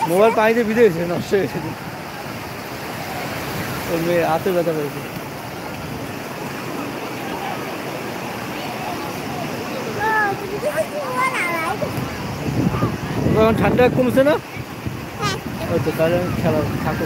Mobile পানিতে ভিজে গেছে, নষ্ট হয়ে গেছে। ওর মেয়ে হাতে ব্যথা পেয়েছে। এখন ঠান্ডা কমছে না? ওই তো তাহলে খেলা থাকো।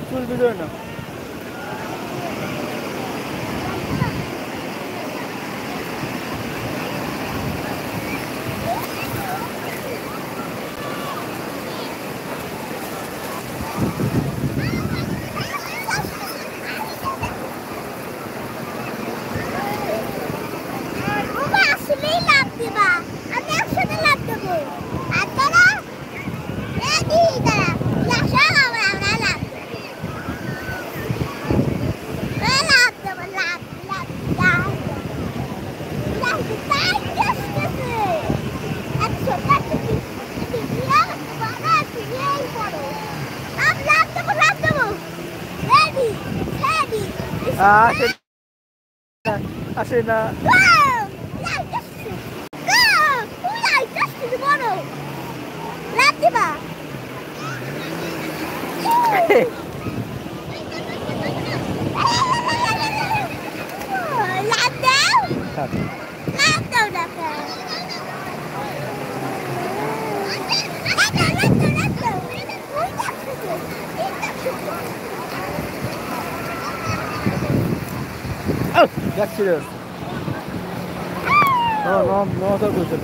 চুল ভিজোয় না। আসে না। ব্যাগ ছিঁড়ে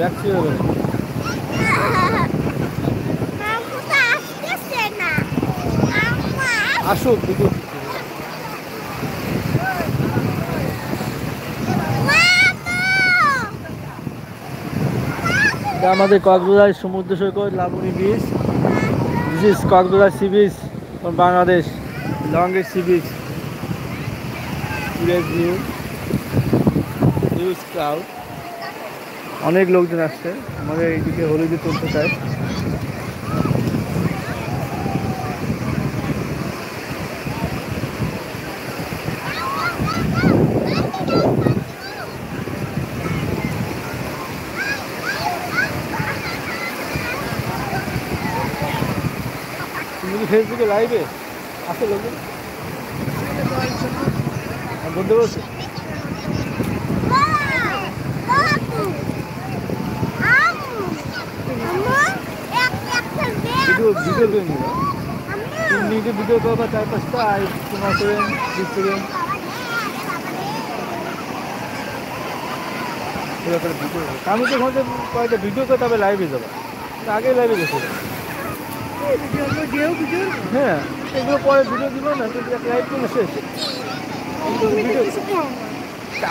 ব্যাগ ছিঁড়ে গেল। আসুক বিদ্যুৎ। আমাদের কক্সবাজার সমুদ্র সৈকত Laboni beach. This is Cox's Bazar sea beach from Bangladesh, longest sea beach. Huge crowd, অনেক লোকজন আসছে আমাদের এইদিকে হলিডে তুলতে চায়। তুমি ফেসবুকে লাইভে আসে লোকজন বলতে বলছে ভিডিও করে নিল। তুমি নিজে ভিডিও করবা 4-5টা আর তোমার করেন ভিডিও আমি তো ঘন্টা কয়েকটা ভিডিও করে তবে লাইভে যাবো। আগে লাইভে গেছিল। হ্যাঁ এগুলো পরে ভিডিও দিব না, কিন্তু লাইভ করে শেষ।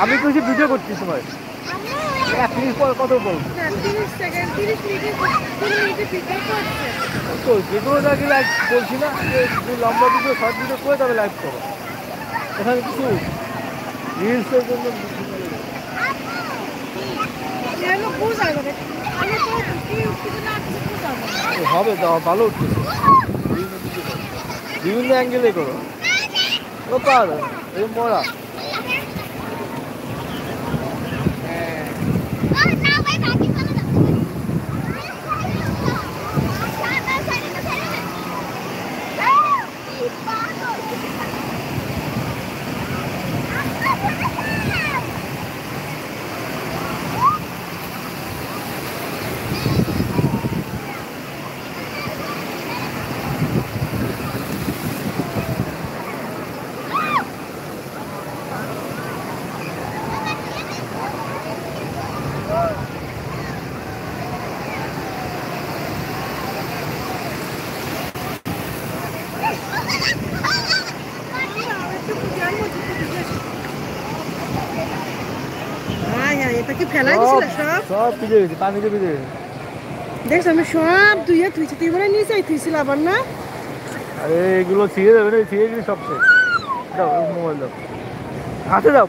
আমি কিছু ভিডিও করছি সময় 1 মিনিট পর কত বলবো তো যেগুলো আগে লাইভ বলছি না, লম্বা ভিডিও শর্ট ভিডিও করে তবে লাইভ করো। এখানে কিছু রিলসের জন্য হবে, ভালো উঠতেছে, বিভিন্ন অ্যাঙ্গেলে করো। ও পারো এই মরা এটা কি ফেলাই দিছিল সব? সব ভিজে গেছে, পানিতে ভিজে গেছে। দেখছ আমি সব ধুইয়া থুইছি, তুই বলে নিচে থুইছিল আবার না? আরে এগুলো ছিঁড়ে যাবে না, ছিঁড়ে গেলে সব শেষ। দাও মোবাইল দাও, হাতে দাও।